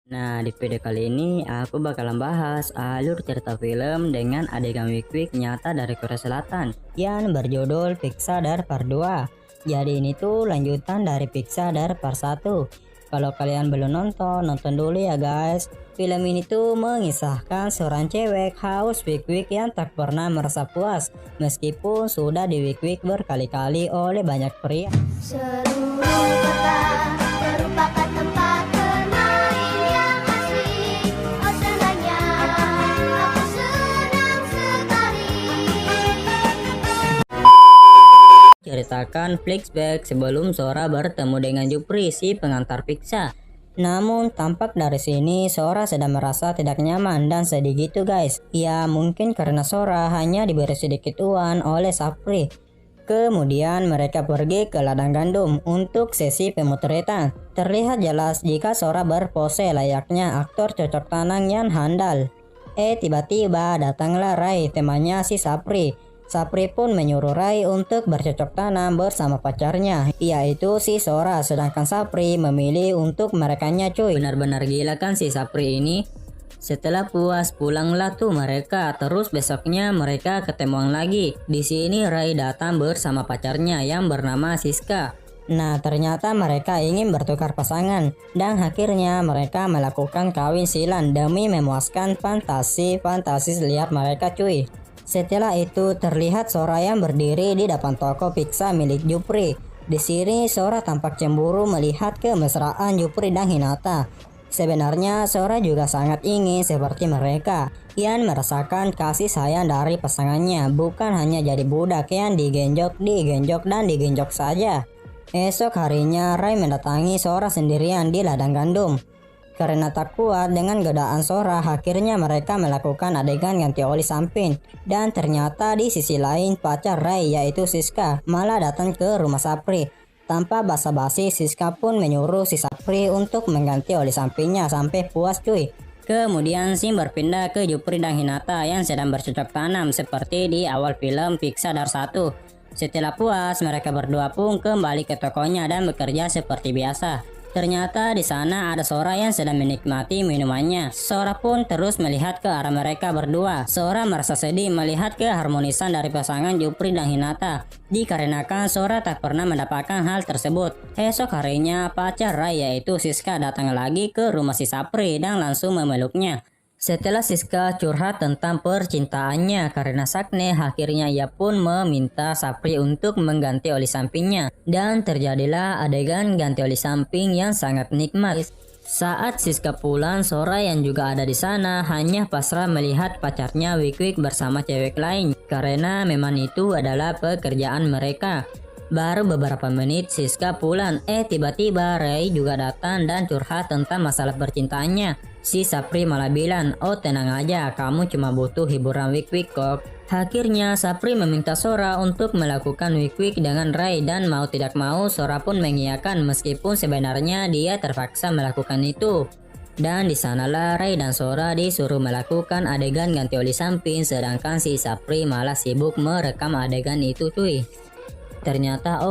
Nah, di video kali ini aku bakalan bahas alur cerita film dengan adegan wik-wik nyata dari Korea Selatan yang berjudul Pixadar Part 2. Jadi ini tuh lanjutan dari Pixadar Part 1. Kalau kalian belum nonton, nonton dulu ya guys. Film ini tuh mengisahkan seorang cewek haus wik-wik yang tak pernah merasa puas meskipun sudah di wik-wik berkali-kali oleh banyak pria. Seluruh kota merupakan tempat bermain yang asik. Oh senangnya, aku senang sekali. Ceritakan flashback sebelum Sora bertemu dengan Jupri, si pengantar Pizza. Namun tampak dari sini Sora sedang merasa tidak nyaman dan sedih gitu guys. Ya mungkin karena Sora hanya diberi sedikit uang oleh Sapri. Kemudian mereka pergi ke ladang gandum untuk sesi pemotretan. Terlihat jelas jika Sora berpose layaknya aktor cocok tanam yang handal. Tiba-tiba datanglah Rai, temannya si Sapri. Sapri pun menyuruh Rai untuk bercocok tanam bersama pacarnya, yaitu si Sora, sedangkan Sapri memilih untuk merekanya cuy. Benar-benar gila kan si Sapri ini. Setelah puas pulanglah tuh mereka, terus besoknya mereka ketemuan lagi. Di sini Rai datang bersama pacarnya yang bernama Siska. Nah ternyata mereka ingin bertukar pasangan dan akhirnya mereka melakukan kawin silang demi memuaskan fantasi liar mereka cuy. Setelah itu terlihat Sora yang berdiri di depan toko pizza milik Jupri. Di sini Sora tampak cemburu melihat kemesraan Jupri dan Hinata. Sebenarnya Sora juga sangat ingin seperti mereka yang merasakan kasih sayang dari pasangannya, bukan hanya jadi budak yang digenjok dan digenjok saja. Esok harinya Rai mendatangi Sora sendirian di ladang gandum. Karena tak kuat dengan godaan Sora, akhirnya mereka melakukan adegan ganti oli samping. Dan ternyata di sisi lain pacar Rai yaitu Siska malah datang ke rumah Sapri. Tanpa basa-basi Siska pun menyuruh si Sapri untuk mengganti oli sampingnya sampai puas cuy. Kemudian scene berpindah ke Jupri dan Hinata yang sedang bercocok tanam seperti di awal film Pixadar 1. Setelah puas, mereka berdua pun kembali ke tokonya dan bekerja seperti biasa. Ternyata di sana ada Sora yang sedang menikmati minumannya. Sora pun terus melihat ke arah mereka berdua. Sora merasa sedih melihat keharmonisan dari pasangan Jupri dan Hinata. Dikarenakan Sora tak pernah mendapatkan hal tersebut. Esok harinya pacar Rai yaitu Siska datang lagi ke rumah si Sapri dan langsung memeluknya. Setelah Siska curhat tentang percintaannya karena Sakne, akhirnya ia pun meminta Sapri untuk mengganti oli sampingnya. Dan terjadilah adegan ganti oli samping yang sangat nikmat. Saat Siska pulang, Sora yang juga ada di sana hanya pasrah melihat pacarnya wik-wik bersama cewek lain. Karena memang itu adalah pekerjaan mereka. Baru beberapa menit Siska pulang, tiba-tiba Rai juga datang dan curhat tentang masalah percintaannya. Si Sapri malah bilang, oh tenang aja, kamu cuma butuh hiburan wik-wik kok. Akhirnya Sapri meminta Sora untuk melakukan wik-wik dengan Rai dan mau tidak mau Sora pun mengiyakan meskipun sebenarnya dia terpaksa melakukan itu. Dan di sanalah Rai dan Sora disuruh melakukan adegan ganti oli samping sedangkan si Sapri malah sibuk merekam adegan itu cuy. Ternyata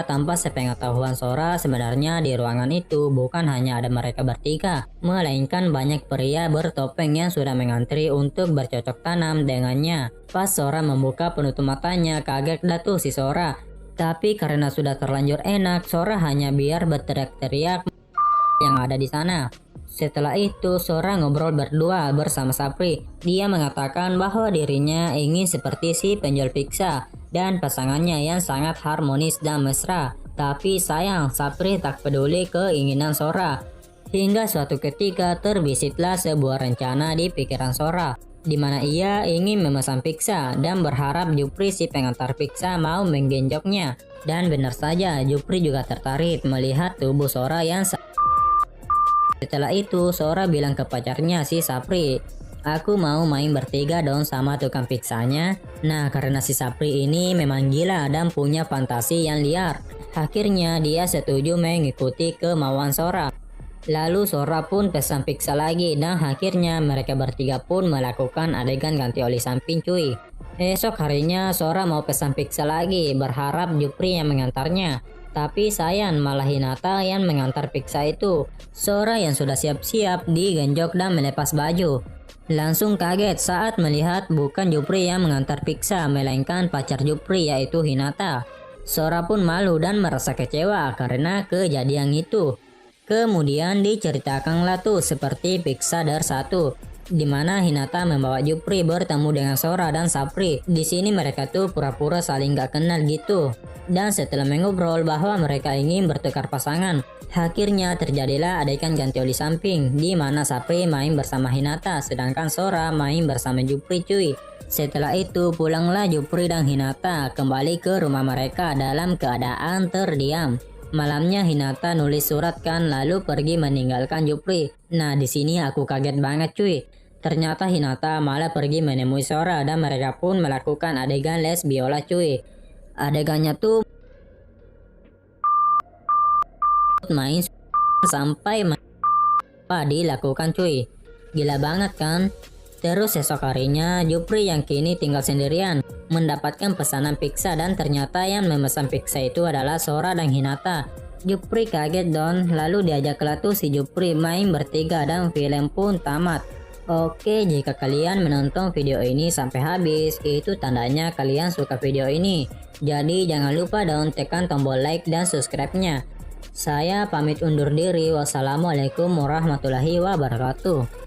tanpa sepengetahuan Sora sebenarnya di ruangan itu bukan hanya ada mereka bertiga, melainkan banyak pria bertopeng yang sudah mengantri untuk bercocok tanam dengannya. Pas Sora membuka penutup matanya, kaget dah tuh si Sora. Tapi karena sudah terlanjur enak, Sora hanya biar berteriak-teriak yang ada di sana. Setelah itu Sora ngobrol berdua bersama Sapri. Dia mengatakan bahwa dirinya ingin seperti si penjual pizza dan pasangannya yang sangat harmonis dan mesra. Tapi sayang Sapri tak peduli keinginan Sora. Hingga suatu ketika terbisitlah sebuah rencana di pikiran Sora, di mana ia ingin memesan pizza dan berharap Jupri si pengantar pizza mau menggenjoknya. Dan benar saja Jupri juga tertarik melihat tubuh Sora yang setelah itu Sora bilang ke pacarnya si Sapri, aku mau main bertiga dong sama tukang pizzanya. Nah karena si Sapri ini memang gila dan punya fantasi yang liar. Akhirnya dia setuju mengikuti kemauan Sora. Lalu Sora pun pesan pizza lagi dan akhirnya mereka bertiga pun melakukan adegan ganti oli samping cuy. Esok harinya Sora mau pesan pizza lagi berharap Jupri yang mengantarnya. Tapi sayang malah Hinata yang mengantar pizza itu. Sora yang sudah siap-siap digenjok dan melepas baju. Langsung kaget saat melihat bukan Jupri yang mengantar pizza, melainkan pacar Jupri yaitu Hinata. Sora pun malu dan merasa kecewa karena kejadian itu. Kemudian diceritakanlah tuh seperti pizza Dar 1. Di mana Hinata membawa Jupri bertemu dengan Sora dan Sapri. Di sini mereka tuh pura-pura saling gak kenal gitu. Dan setelah mengobrol bahwa mereka ingin bertukar pasangan, akhirnya terjadilah adegan ganti oli samping, di mana Sapri main bersama Hinata, sedangkan Sora main bersama Jupri cuy. Setelah itu pulanglah Jupri dan Hinata kembali ke rumah mereka dalam keadaan terdiam. Malamnya Hinata nulis surat kan lalu pergi meninggalkan Jupri. Nah di sini aku kaget banget cuy. Ternyata Hinata malah pergi menemui Sora dan mereka pun melakukan adegan les biola cuy. Adegannya tuh main sampai dilakukan cuy. Gila banget kan? Terus esok harinya Jupri yang kini tinggal sendirian mendapatkan pesanan pizza dan ternyata yang memesan pizza itu adalah Sora dan Hinata. Jupri kaget don, lalu diajaklah tuh si Jupri main bertiga dan film pun tamat. Oke, jika kalian menonton video ini sampai habis, itu tandanya kalian suka video ini. Jadi jangan lupa dong tekan tombol like dan subscribe-nya. Saya pamit undur diri. Wassalamualaikum warahmatullahi wabarakatuh.